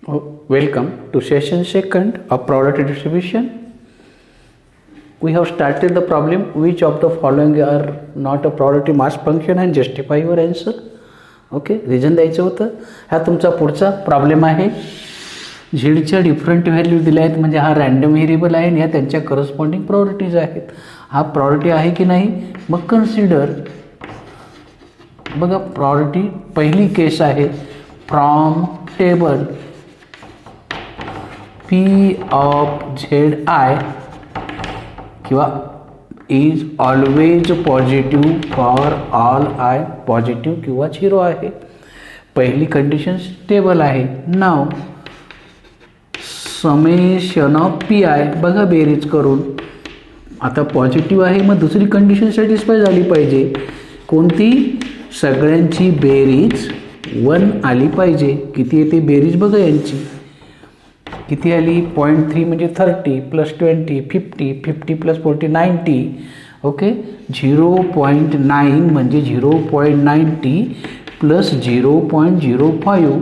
Welcome to session second of probability distribution. We have started the problem which of the following are not a probability mass function and justify your answer. Okay reason द्यायचं होतं. हा तुमचा पुढचा problem आहे. झेडच्या different value दिल्या आहेत म्हणजे हा रँडम व्हेरिएबल आहे आणि ह्या त्यांच्या करस्पॉन्डिंग प्रॉपर्टीज आहेत. हा प्रॉपर्टी आहे की नाही मग कन्सिडर. बघा प्रॉपर्टी पहिली केस आहे from table P of ZI किंवा is always positive for all I positive किंवा 0 आहे. पहिली कंडिशन स्टेबल आहे. नाव समेशन ऑफ पी आय बघा बेरीज करून आता पॉझिटिव्ह आहे मग दुसरी कंडिशन सॅटिस्फाय झाली पाहिजे. कोणती? सगळ्यांची बेरीज 1 आली पाहिजे. किती येते बेरीज बघा यांची किती आली 0.3 म्हणजे 30 प्लस 20 50 50 प्लस 40 90. ओके 0.9 म्हणजे 0.90 प्लस 0.05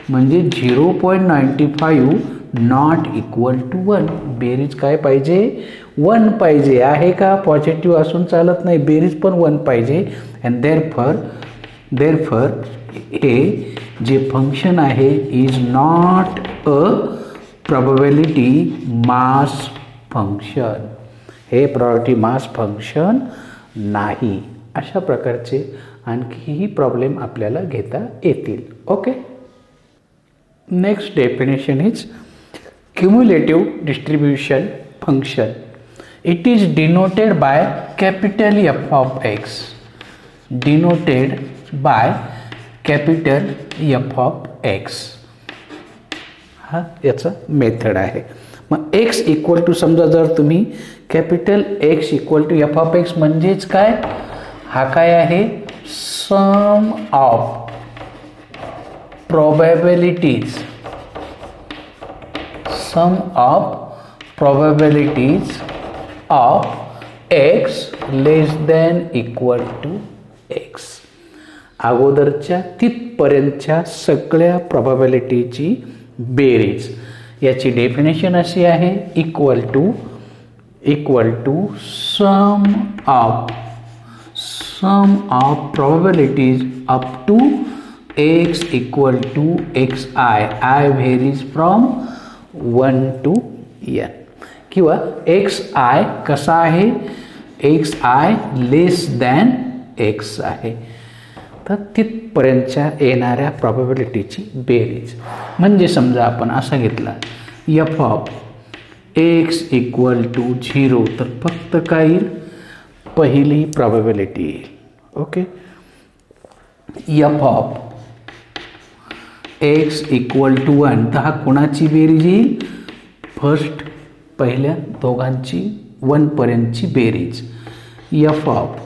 म्हणजे 0.95 नॉट इक्वल टू 1. बेरीज काय पाहिजे 1 पाहिजे. आहे का? पॉझिटिव्ह असून चालत नाही बेरीज पण 1 पाहिजे. अँड देअरफॉर हे जे फंक्शन आहे is not a probability mass function. हे probability mass function नाही. अशा प्रकारचे आणखीही प्रॉब्लेम आपल्याला घेता येतील. Okay next definition is cumulative distribution function. It is denoted by capital F of x. Denoted by capital F of x हा याचा मेथड आहे. मग एक्स इक्वल टू समजा जर तुम्ही capital X equal to F of X म्हणजेच काय हा काय आहे sum of probabilities. Sum of probabilities of X less than equal to X. अगोदरच्या तिथपर्यंतच्या सगळ्या प्रोबॅबिलिटीची बेरीज. याची डेफिनेशन अशी आहे equal to sum of probabilities up to X equal to X I varies from 1 to n किंवा एक्स आय कसा आहे X I less than X आहे. तर तिथपर्यंतच्या येणाऱ्या प्रॉबॅबिलिटीची बेरीज. म्हणजे समजा आपण असा घेतला F of X equal to 0 तर फक्त काय येईल पहिली प्रॉबॅबिलिटी येईल. Okay F of X equal to 1 तर हा कोणाची बेरीज येईल फर्स्ट पहिल्या दोघांची 1 पर्यंतची बेरीज. F of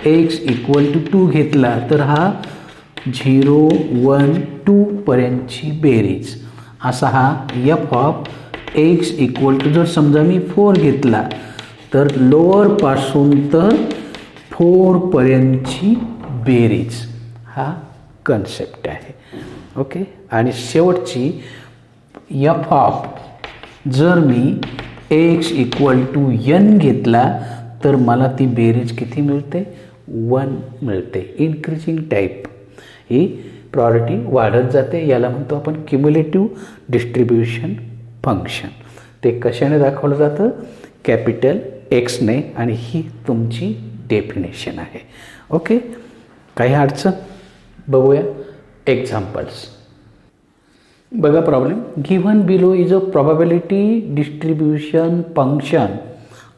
X equal to 2 घेतला तर हा 0 1 2 पर्यंतची बेरीज. असा हा F of X equal to जर समजा मी 4 घेतला तर लोअरपासून तर 4 पर्यंतची बेरीज हा कन्सेप्ट आहे. ओके आणि शेवटची एफ ऑफ जर मी एक्स इक्वल टू n घेतला तर मला ती बेरीज किती मिळते 1 मिळते. इन्क्रीजिंग टाईप ही प्रॉपर्टी वाढत जाते. याला म्हणतो आपण क्युम्युलेटिव्ह डिस्ट्रीब्यूशन फंक्शन. ते कशाने दाखवलं जातं कॅपिटल एक्सने आणि ही तुमची डेफिनेशन आहे. ओके काही अडचण बघूया एक्झाम्पल्स. बघा problem given below is a probability distribution function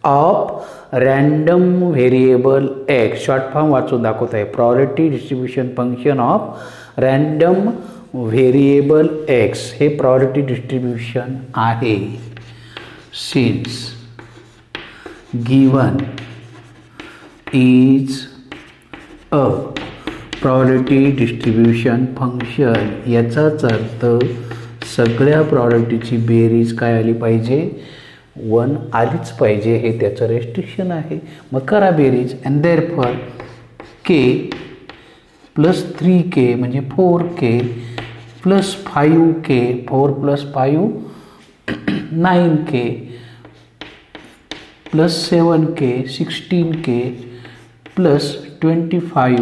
of random variable x. Short form वाचून दाखवत आहे probability distribution function of random variable x. हे प्रोबॅबिलिटी डिस्ट्रीब्यूशन आहे. Since given is a probability distribution function. याचाच अर्थ सगळ्या प्रोबॅबिलिटीची बेरीज काय आली पाहिजे 1 आलीच पाहिजे. हे त्याचं रेस्ट्रिक्शन आहे. मग करा बेरीज. And therefore K plus 3k म्हणजे 4k plus 5k, 4 plus 5 9k, plus 7k 16k, plus 25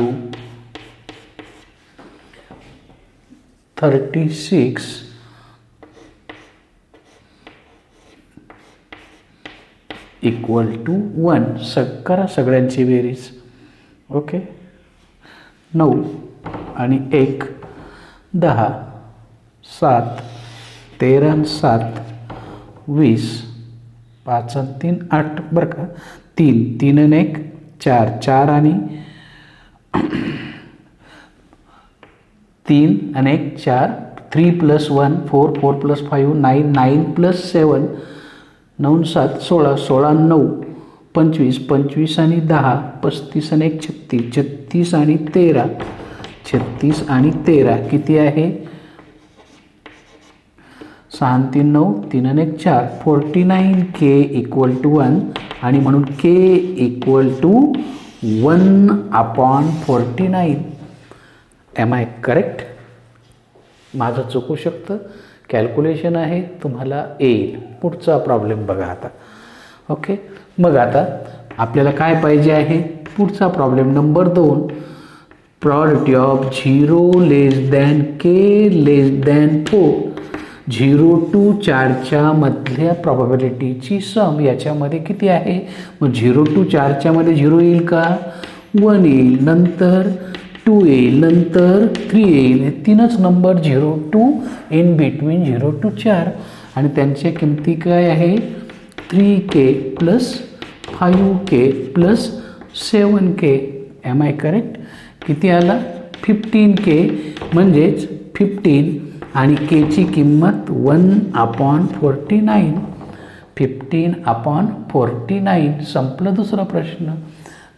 36 equal to 1. करा सगळ्यांची बेरीज. ओके, 9 आणि 1 10, 7 13 आणि 7 20, 5 आणि 3 8 बरं का. 3 आणि 1 4, 4 आणि 3 आणि 1 4, 3 प्लस 1 4, 4 प्लस 5 9, 9 प्लस 7 9 7 16, 16 9 25, 25 आणि 10 35 आणि 1 36, 36 आणि 13, 36 आणि 13 किती आहे. 6 आणि 3 9, 3 आणि 1 4, 49k इक्वल टू 1. आणि म्हणून k equal to 1/49. Am I correct. माझं चुकू शकतं, कॅल्क्युलेशन आहे, तुम्हाला येईल. पुढचा प्रॉब्लेम बघा आता. ओके, मग आता आपल्याला काय पाहिजे आहे. पुढचा problem number 2. Property of 0 less than k less than 4. 0 to 4च्या मधल्या प्रॉबॅबिलिटीची सम याच्यामध्ये किती आहे. मग 0 to 4च्या मध्ये 0 येईल का. 1 येईल, नंतर 2 येईल, नंतर 3 येईल. हे तीनच number 0 to in between 0 to 4 आणि त्यांच्या किमती काय आहे. 3k plus 5k plus 7k. Am I correct. किती आला. 15k म्हणजेच 15 आणि k ची किंमत 1/49. 15/49. संपलं दुसरा प्रश्न.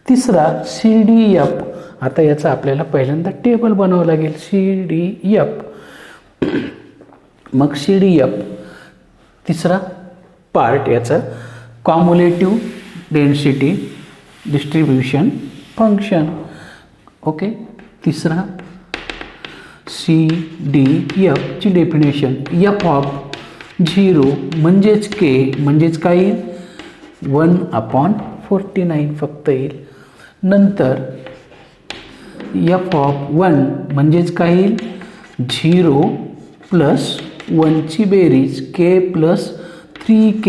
तिसरा CDF. आता याचा आपल्याला पहिल्यांदा टेबल बनावं लागेल. CDF. मग CDF तिसरा पार्ट याचा कॉम्युलेटिव्ह डेन्सिटी डिस्ट्रीब्यूशन फंक्शन. ओके, तिसरा CDF ची डेफिनेशन. F ऑफ 0 म्हणजेच k म्हणजेच काय 1/49 फक्त येईल. नंतर F ऑफ 1 म्हणजेच काय येईल 0 प्लस 1 ची बेरीज k plus 3k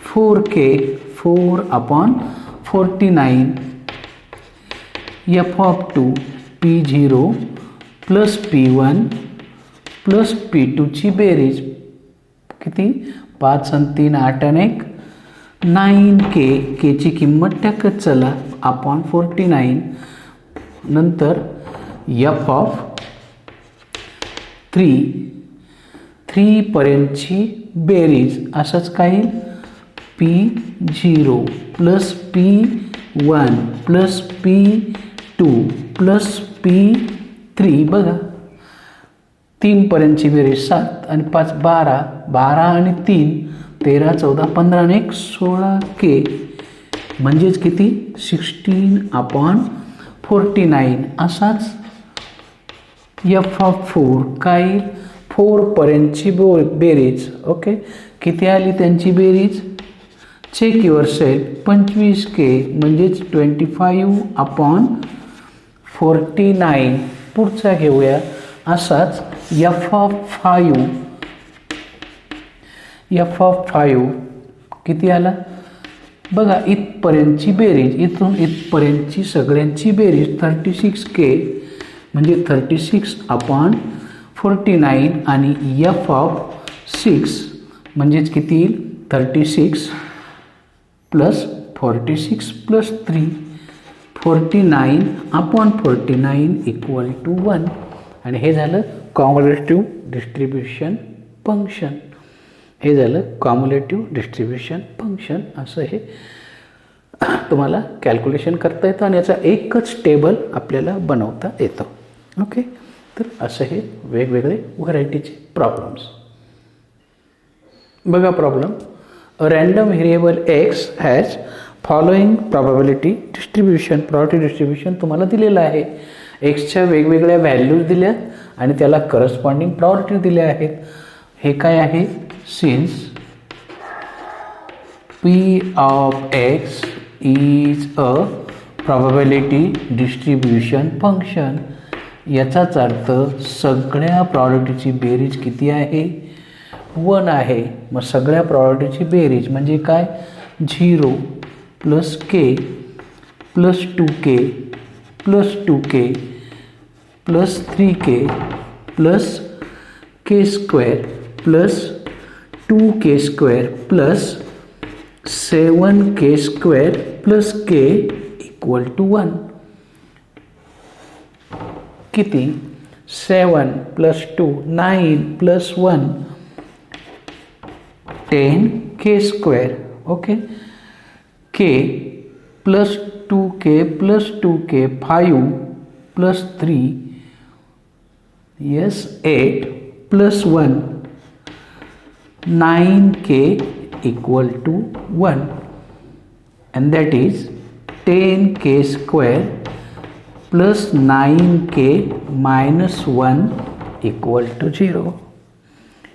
4k 4/49. F of 2 P0 plus P1 plus P2 ची बेरीज किती 5 आणि 3 8 आणि 1 9k. k ची किंमत टाकत चला /49. नंतर F ऑफ 3 पर्यंतची बेरीज असंच काय P0 plus P1 plus P2 plus P3. बघा 3 पर्यंतची बेरीज 7 आणि 5 12, 12 आणि 3 13 14 15 आणि 1 16k म्हणजेच किती 16/49. असाच F ऑफ 4 काय 4 पर्यंतची बेरीज. ओके, किती आली त्यांची बेरीज चेक युअर सेल्फ 25k म्हणजेच 25/49. पुढचा घेऊया असाच F ऑफ 5 किती आला बघा. इथपर्यंतची बेरीज इथून इथपर्यंतची सगळ्यांची बेरीज 36k म्हणजे 36/49 आणि F ऑफ 6 म्हणजेच किती येईल 36 प्लस 46 प्लस 3 49/49 इक्वल टू 1. आणि हे झालं कॉम्युलेटिव्ह डिस्ट्रीब्युशन फंक्शन. हे झालं कॉम्युलेटिव्ह डिस्ट्रीब्युशन फंक्शन. असं हे तुम्हाला कॅल्क्युलेशन करता येतं आणि याचा एकच टेबल आपल्याला बनवता येतं. ओके, तर असं हे वेगवेगळे व्हरायटीचे प्रॉब्लेम्स. बघा problem. A random variable x has following probability distribution. Probability distribution तुम्हाला दिलेलं आहे. एक्सच्या वेगवेगळ्या व्हॅल्यूज दिल्या आणि त्याला करस्पॉन्डिंग प्रॉपर्टी दिल्या आहेत. हे काय आहे? Since P of x is a probability distribution function. याचाच अर्थ सगळ्या प्रॉपर्टीची बेरीज किती आहे? 1 आहे. मग सगळ्या प्रॉपर्टीची बेरीज म्हणजे काय? 0 plus k plus 2k plus 2k plus 3k plus k square plus 2k square plus 7k square plus k equal to 1. किती? 7 plus 2 9 plus 1 10k square. Okay. k plus 2k plus 2k 5 plus 3 yes 8 plus 1 9k equal to 1 and that is 10k square plus 9k minus 1 equal to 0.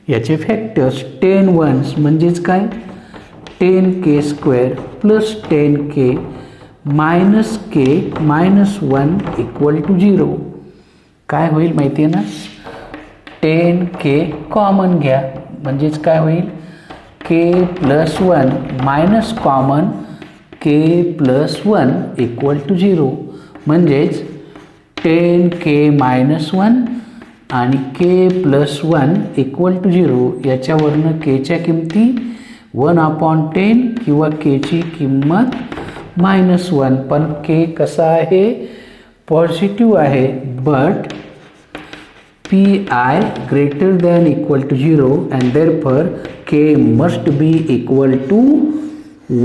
याचे factors 10 once म्हणजेच काय? 10k square plus 10k minus k minus 1 equal to 0. काय होईल माहिती आहे ना? 10k common घ्या म्हणजेच काय होईल? k plus 1 minus common k plus 1 equal to 0 म्हणजेच 10k मायनस 1 आणि k प्लस 1 इक्वल टू 0. याच्यावरनं kच्या किमती 1/10 किंवा k ची किंमत -1. पण k कसा आहे? पॉझिटिव्ह आहे. But pi greater than equal to 0 and therefore k must be equal to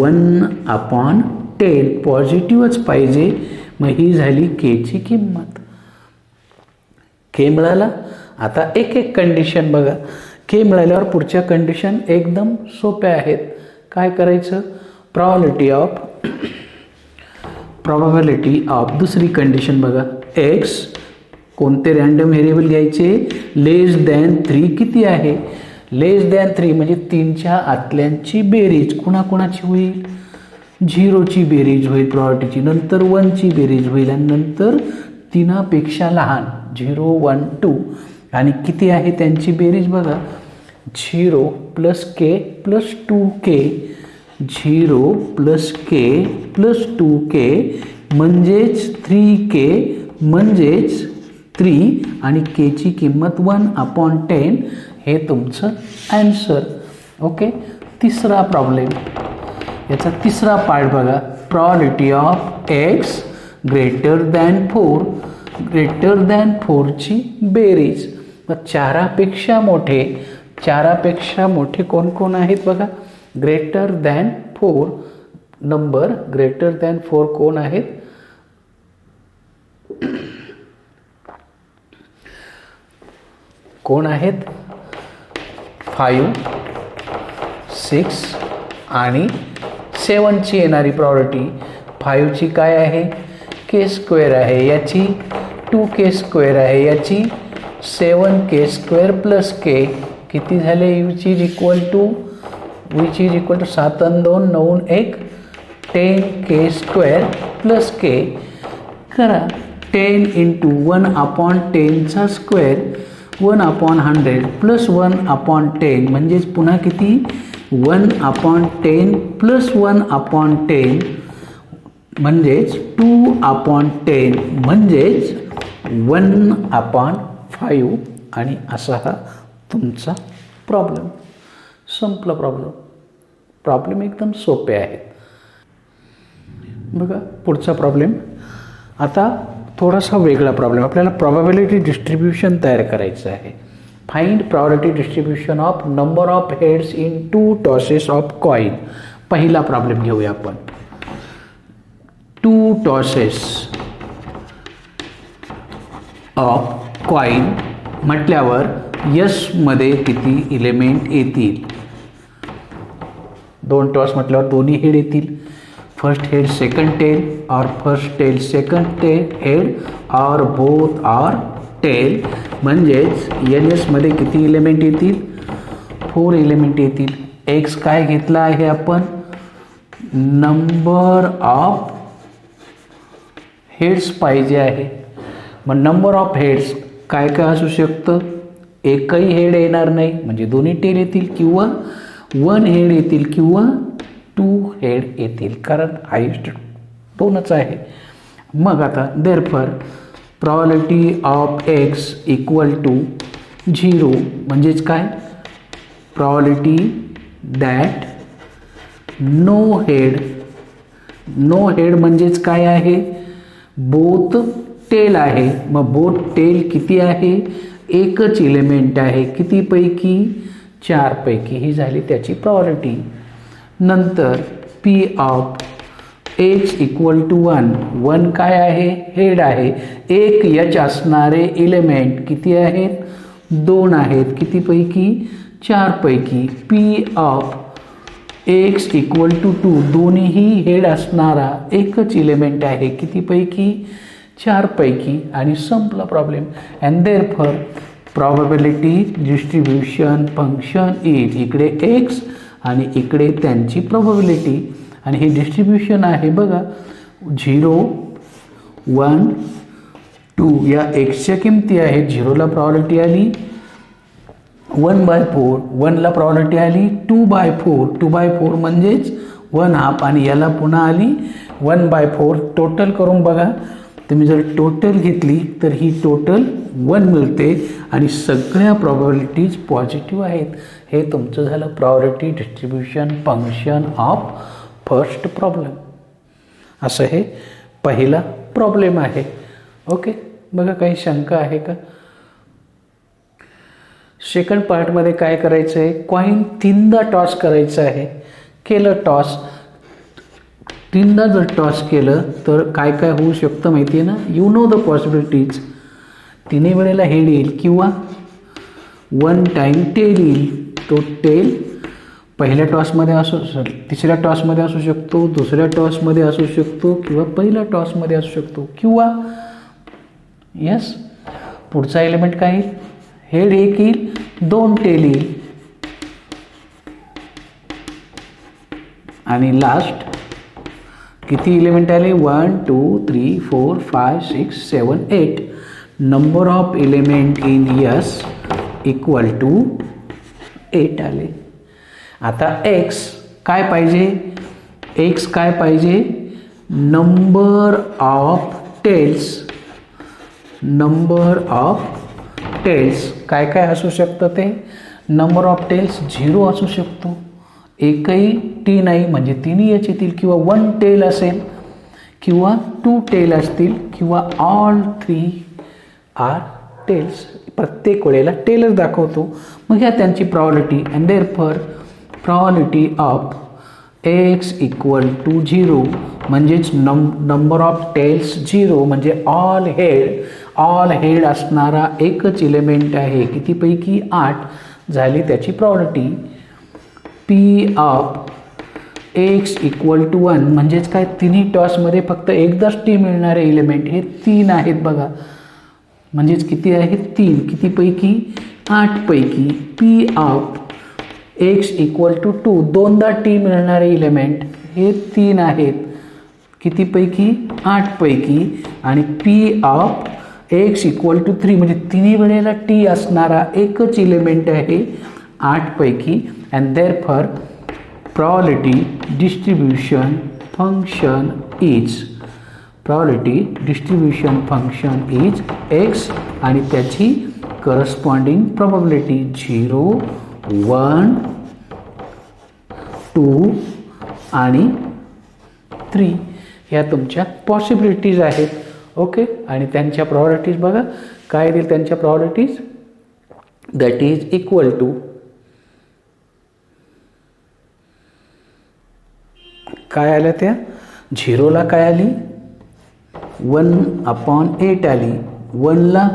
1/10. पॉझिटिव्हच पाहिजे. मग ही झाली k ची किंमत. k मिळाला. आता एक एक कंडिशन बघा. k मिळाल्यावर पुढच्या कंडिशन एकदम सोप्या आहेत. काय करायचं? प्रॉबॅबिलिटी ऑफ दुसरी कंडिशन बघा. x कोणते रँडम व्हेरिएबल घ्यायचे? लेस दॅन 3 किती आहे? लेस दॅन 3 म्हणजे 3च्या आतल्यांची बेरीज कुणाकुणाची होईल? 0ची बेरीज होईल प्रॉपर्टीची, नंतर 1ची बेरीज होईल आणि नंतर 3पेक्षा लहान 0 1 2 आणि किती आहे त्यांची बेरीज बघा. 0 plus k plus 2k 0 plus k plus 2k म्हणजेच 3k म्हणजेच 3 आणि k ची किंमत 1/10. हे तुमचं ॲन्सर. ओके. तिसरा प्रॉब्लेम. याचा तिसरा पार्ट बघा. Probability of x greater than 4. Greater than 4ची बेरीज. मग चारापेक्षा मोठे कोण कोण आहेत बघा. Greater than 4 number greater than 4 कोण आहेत? कोण आहेत? 5 6 आणि 7ची येणारी प्रॉपर्टी. 5ची काय आहे? k स्क्वेअर आहे. याची 2k स्क्वेअर आहे. याची 7k स्क्वेअर प्लस k किती झाले? विच इज इक्वल टू 7 आणि 2 9 1 10k स्क्वेअर प्लस k. करा. 10 इंटू 1/10चा स्क्वेअर 1/100 प्लस 1/10 म्हणजेच पुन्हा किती? 1/10 प्लस 1/10 म्हणजेच 2/10 म्हणजेच 1/5 आणि असा हा तुमचा प्रॉब्लेम संपला. प्रॉब्लेम एकदम सोपे आहे. बघा पुढचा प्रॉब्लेम. आता थोडासा वेगळा प्रॉब्लेम. आपल्याला प्रॉबॅबिलिटी डिस्ट्रीब्यूशन तयार करायचं आहे. Find probability distribution of number of heads in 2 tosses of coin. पहिला प्रॉब्लेम घेऊया आपण. 2 टॉसेस ऑफ कॉइन म्हटल्यावर यस मध्ये किती एलिमेंट येतील? 2 टॉस म्हटल्यावर दोन्ही हेड येतील. फर्स्ट हेड सेकंड टेल और first tail second tail head और बोथ आर टेल म्हणजेच एन एसमध्ये किती एलिमेंट येतील? 4 एलिमेंट येतील. एक्स काय घेतला आहे आपण? नंबर ऑफ हेड्स पाहिजे आहे. मग नंबर ऑफ हेड्स काय काय असू शकतं? एकही हेड येणार नाही म्हणजे दोन्ही टेल येतील, किंवा 1 हेड येतील किंवा 2 हेड येतील, कारण हायेस्ट 2च आहे. मग आता therefore probability of X equal to 0 म्हणजेच काय? प्रॉबॅबिलिटी दॅट नो हेड म्हणजेच काय आहे? बोथ टेल आहे. मग बोथ टेल किती आहे? एकच एलिमेंट आहे. कितीपैकी? 4 पैकी. ही झाली त्याची प्रॉबॅबिलिटी. नंतर P of H equal to 1 काय आहे? हेड आहे. एक एच असणारे एलिमेंट किती आहेत? 2 आहेत. कितीपैकी? 4 पैकी. P of X equal to 2 दोन्हीही हेड असणारा एकच एलिमेंट आहे. कितीपैकी? 4 पैकी. आणि संपला problem. And therefore probability distribution function is, इकडे एक्स आणि इकडे त्यांची प्रॉबॅबिलिटी, आणि हे डिस्ट्रीब्युशन आहे बघा. 0 1 2 या एक्सच्या किमती आहेत. 0ला प्रॉबॅबिलिटी आली 1/4, 1ला प्रॉबॅबिलिटी आली 2/4, 2/4 म्हणजेच 1/2, आणि याला पुन्हा आली 1/4. टोटल करून बघा. तुम्ही जर टोटल घेतली तर ही टोटल 1 मिळते, आणि सगळ्या प्रॉबॅबिलिटीज पॉझिटिव्ह आहेत. हे तुमचं झालं probability distribution function of first problem. असं हे पहिला प्रॉब्लेम आहे. ओके, बघा काही शंका आहे का? सेकंड पार्टमध्ये काय करायचं आहे? कॉईन 3दा टॉस करायचं आहे. केलं टॉस, 3दा जर टॉस केलं तर काय काय होऊ शकतं माहिती आहे ना? You know the possibilities. 3 वेळेला हेड येईल किंवा 1 टाईम टेल येईल. तो टेल पहिल्या टॉसमध्ये असू, तिसऱ्या टॉसमध्ये असू शकतो, दुसऱ्या टॉसमध्ये असू शकतो, किंवा पहिल्या टॉसमध्ये असू शकतो, किंवा यस पुढचा एलिमेंट काय येईल? हेड एक येईल, 2 टेल येईल, आणि लास्ट किती एलिमेंट आले? 1 2 3 4 5 6 7 8. Number of element in S equal to 8 आले. आता एक्स काय पाहिजे? एक्स काय पाहिजे? Number of tails. Number of tails काय काय असू शकतं? ते नंबर ऑफ टेल्स 0 असू शकतो, एकही टी नाही म्हणजे तिन्ही एच येतील, किंवा 1 टेल असेल, किंवा 2 टेल असतील, किंवा ऑल 3 आर टेल्स. प्रत्येक वेळेला टेलच दाखवतो. मग ह्या त्यांची probability. And therefore probability of X equal to 0 म्हणजेच नंबर ऑफ टेल्स 0 म्हणजे ऑल हेड असणारा एकच एलिमेंट आहे. कितीपैकी? 8 झाली त्याची probability. P of X equal to 1 म्हणजेच काय? तिन्ही टॉसमध्ये फक्त एकदाच टी मिळणारे एलिमेंट हे 3 आहेत बघा. म्हणजेच किती आहेत? 3. कितीपैकी? 8 पैकी. P of X equal to 2 दोनदा टी मिळणारे एलिमेंट हे 3 आहेत. कितीपैकी? 8 पैकी. आणि P of X equal to 3 म्हणजे तिन्ही वेळेला टी असणारा एकच एलिमेंट आहे 8 पैकी. And therefore probability distribution function is, probability distribution function is x, आणि त्याची करस्पॉन्डिंग प्रॉबॅबिलिटी 0 1 2 आणि 3 ह्या तुमच्या पॉसिबिलिटीज आहेत. ओके, आणि त्यांच्या प्रॉबॅबिलिटीज बघा काय देईल त्यांच्या प्रॉबॅबिलिटीज. दॅट इज इक्वल टू काय आल्या त्या? 0ला काय आली? 1/8 आली. 1ला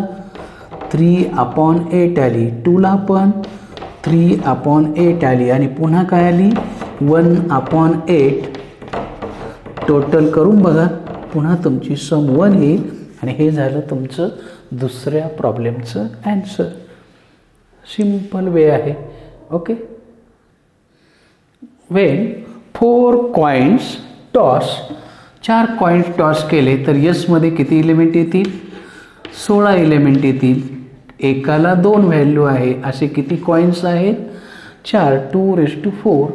3/8 आली. 2ला पण 3/8 आली. आणि पुन्हा काय आली? 1/8. टोटल करून बघा पुन्हा तुमची सम 1 येईल, आणि हे झालं तुमचं दुसऱ्या प्रॉब्लेमचं ॲन्सर. सिंपल वे आहे. Okay. Wien 4 coins toss, 4 coins toss केले तर यसमध्ये किती इलेमेंट येतील? 16 इलेमेंट येतील. एकाला 2 व्हॅल्यू आहे. असे किती कॉईन्स आहेत? 4. 2⁴.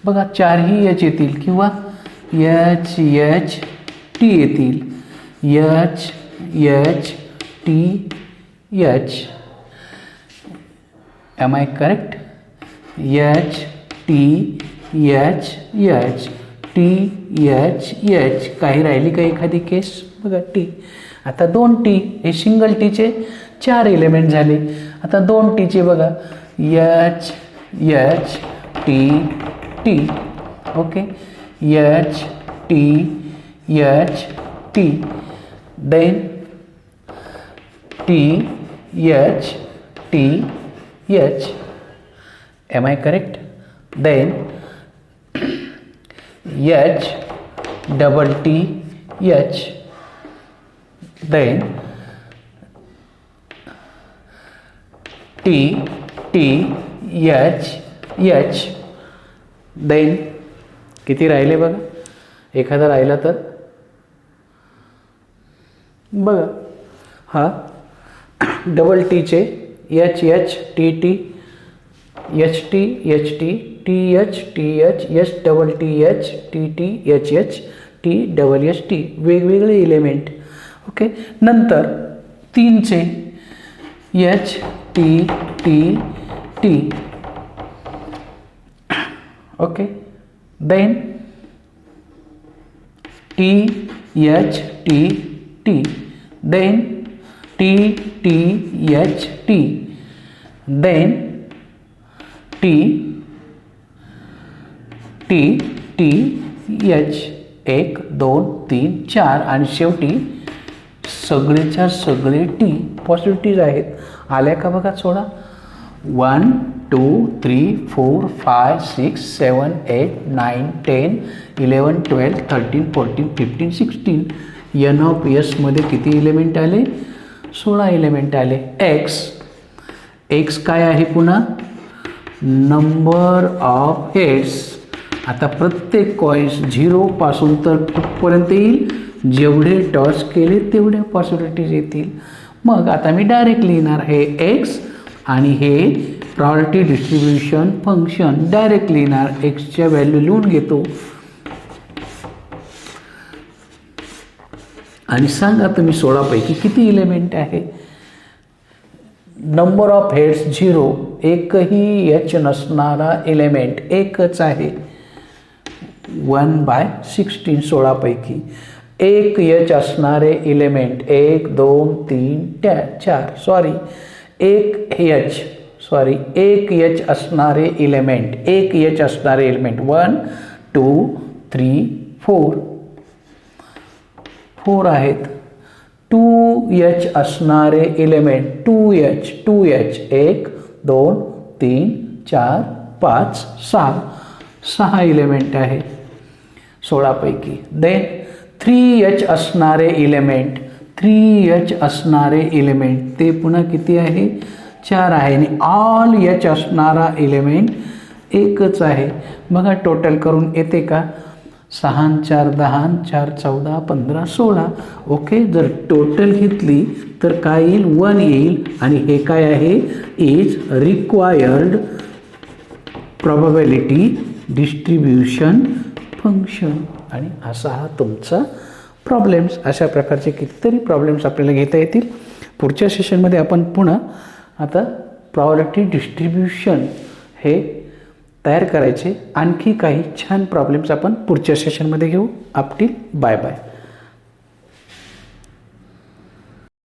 बघा 4ही एच येतील किंवा एच एच टी येतील. H H T H. Am I correct? H T H H T H H. काही राहिली का एखादी केस? बघा टी. आता 2 टी, हे सिंगल टीचे 4 एलिमेंट झाले. आता 2 टीचे बघा H H T T. Okay. H T H T. Then T H T H. Am I correct? Then H double T H. Then T T H H. Then किती राहिले बघा? एखादा राहिला तर बघा हा डबल टीचे H H T T H T H T T H H double T H T T H H T double H T. वेगवेगळे एलिमेंट. ओके. नंतर 3चे H T T T. Okay. Then T H T T. Then T T H T. Then T T T H. 1 2 3 4 आणि शेवटी सगळेच्या सगळे T possibilities आहेत. आल्या का बघा? सोडा. 1 2 3 4 5 6 7 8 9 10 11 12 13 14 15 16. एन ऑफ एसमध्ये किती एलिमेंट आले? 16 एलिमेंट आले. एक्स काय आहे पुन्हा? Number of heads. आता प्रत्येक कॉईन्स 0 पासून तर कुठपर्यंत येईल? जेवढे टॉस केले तेवढ्या पॉसिबिलिटीज येतील. मग आता मी डायरेक्ट लिहिणार हे एक्स आणि हे प्रॉपर्टी डिस्ट्रीब्युशन फंक्शन डायरेक्ट लिहिणार. एक्सच्या व्हॅल्यू लिहून घेतो आणि सांगा तुम्ही 16 पैकी किती एलिमेंट आहे? Number of heads 0. एकही एच नसणारा एलिमेंट एकच आहे. 1/16. 16 पैकी एक एच असणारे एलिमेंट 1 2 3 4 सॉरी एक एच असणारे एलिमेंट 1 2 3 4 आहेत. 2H असणारे एलिमेंट 2H 1 2 3 4 5 6 एलिमेंट आहे 16 पैकी. देन 3H असणारे एलिमेंट ते पुन्हा किती आहे? 4 आहे. आणि ऑल H असणारा एलिमेंट एकच आहे. बघा टोटल करून येते का? 6 4 10 4 14 15 16. ओके. जर टोटल घेतली तर काय येईल? 1 येईल. आणि हे काय आहे? Is required probability distribution function. आणि असा हा तुमचा प्रॉब्लेम्स. अशा प्रकारचे कितीतरी प्रॉब्लेम्स आपल्याला घेता येतील. पुढच्या सेशनमध्ये आपण पुन्हा आता प्रोबॅबिलिटी डिस्ट्रीब्युशन हे तयार करायचे आणखी काही छान प्रॉब्लेम्स आपण पुढच्या सेशनमध्ये घेऊ. Up till bye bye.